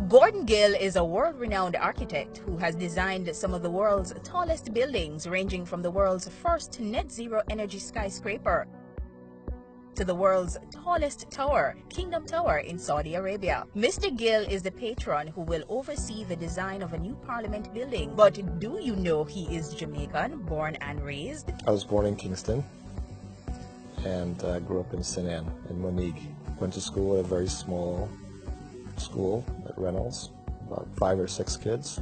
Gordon Gill is a world-renowned architect who has designed some of the world's tallest buildings, ranging from the world's first net-zero energy skyscraper to the world's tallest tower, Kingdom Tower in Saudi Arabia. Mr. Gill is the patron who will oversee the design of a new parliament building. But do you know he is Jamaican, born and raised? I was born in Kingston and grew up in St. Ann in Monique. Went to school at a very small school at Reynolds, about 5 or 6 kids.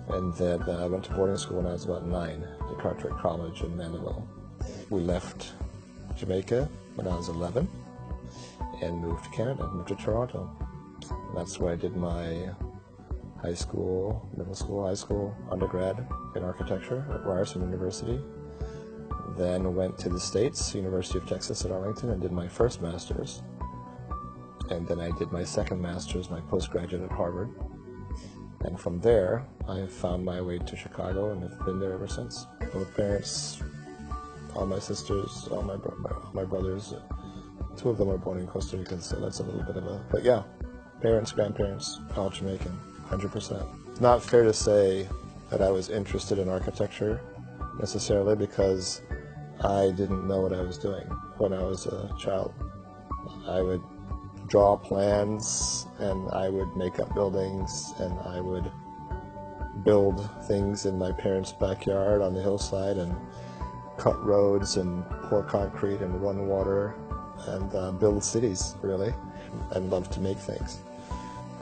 And then I went to boarding school when I was about 9 to Cartwright College in Mandeville. We left Jamaica when I was 11 and moved to Canada, moved to Toronto. And that's where I did my high school, middle school, high school, undergrad in architecture at Ryerson University. Then went to the States, University of Texas at Arlington, and did my first master's. And then I did my second master's, my postgraduate at Harvard. And from there, I found my way to Chicago and have been there ever since. Both parents, all my sisters, all my brothers, 2 of them are born in Costa Rica, so that's a little bit of a, but yeah, parents, grandparents, all Jamaican, 100%. It's not fair to say that I was interested in architecture necessarily because I didn't know what I was doing when I was a child. I would draw plans and I would make up buildings and I would build things in my parents' backyard on the hillside and cut roads and pour concrete and run water and build cities, really, and love to make things.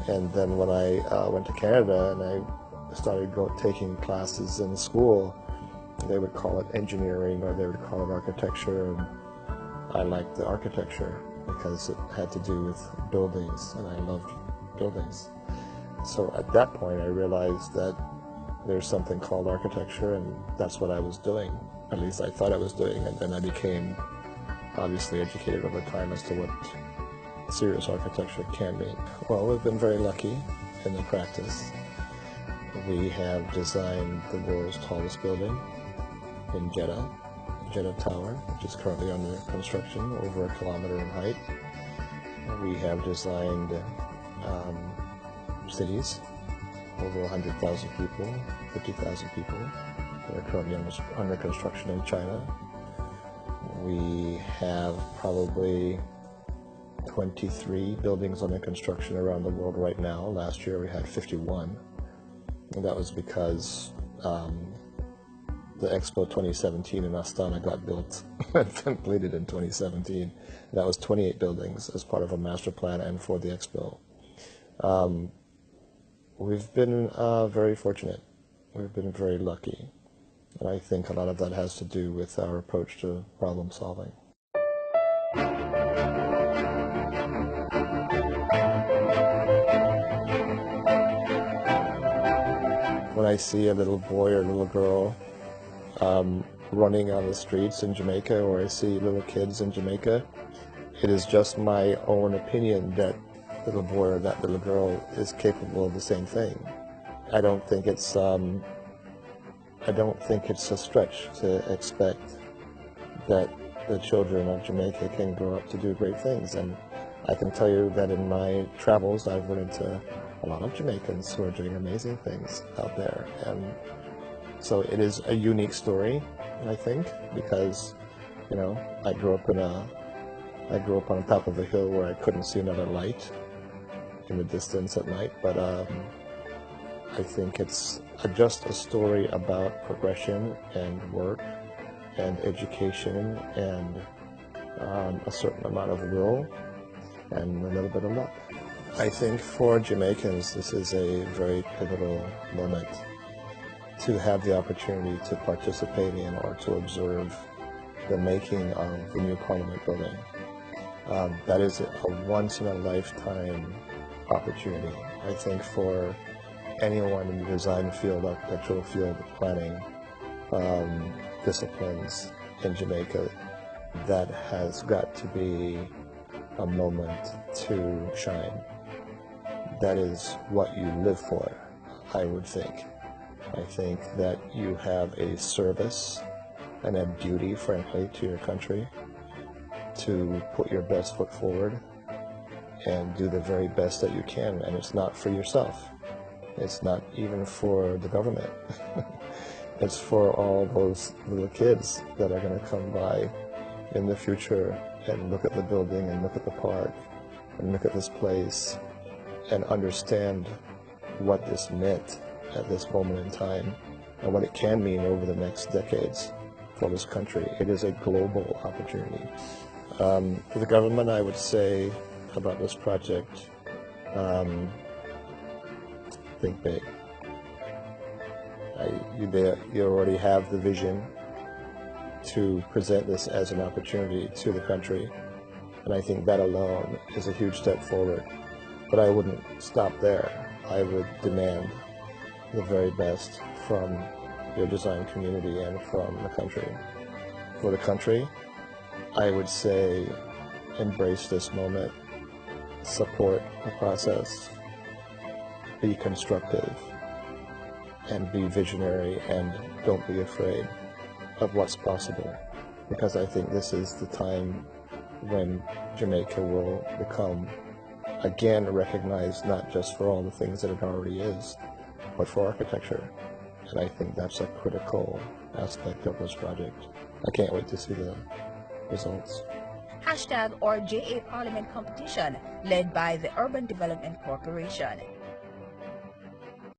And then when I went to Canada and I started taking classes in school, they would call it engineering or they would call it architecture, and I liked the architecture because it had to do with buildings and I loved buildings. So at that point I realized that there's something called architecture and that's what I was doing. At least I thought I was doing, and then I became obviously educated over time as to what serious architecture can be. Well, we've been very lucky in the practice. We have designed the world's tallest building in Jeddah Tower, which is currently under construction, over 1 kilometer in height. We have designed cities, over 100,000 people, 50,000 people, that are currently under construction in China. We have probably 23 buildings under construction around the world right now. Last year we had 51, and that was because the Expo 2017 in Astana got built and completed in 2017. That was 28 buildings as part of a master plan and for the Expo. We've been very fortunate. We've been very lucky. And I think a lot of that has to do with our approach to problem solving. When I see a little boy or little girl running on the streets in Jamaica, or I see little kids in Jamaica, it is just my own opinion that little boy or that little girl is capable of the same thing. I don't think it's a stretch to expect that the children of Jamaica can grow up to do great things. And I can tell you that in my travels, I've run into a lot of Jamaicans who are doing amazing things out there. And so it is a unique story, I think, because, you know, I grew up on top of a hill where I couldn't see another light in the distance at night, but I think it's just a story about progression and work and education and a certain amount of will and a little bit of luck. I think for Jamaicans this is a very pivotal moment to have the opportunity to participate in or to observe the making of the new Parliament building. That is a once-in-a-lifetime opportunity. I think for anyone in the design field, architectural field, planning disciplines in Jamaica, that has got to be a moment to shine. That is what you live for, I would think. I think that you have a service and a duty, frankly, to your country to put your best foot forward and do the very best that you can. And it's not for yourself. It's not even for the government. It's for all those little kids that are going to come by in the future and look at the building and look at the park and look at this place and understand what this meant at this moment in time and what it can mean over the next decades for this country. It is a global opportunity. For the government, I would say about this project, think big. You already have the vision to present this as an opportunity to the country, and I think that alone is a huge step forward. But I wouldn't stop there. I would demand the very best from your design community and from the country. For the country, I would say embrace this moment, support the process, be constructive, and be visionary, and don't be afraid of what's possible, because I think this is the time when Jamaica will become again recognized not just for all the things that it already is, but for architecture. And I think that's a critical aspect of this project. I can't wait to see the results. #RJA Parliament competition led by the Urban Development Corporation.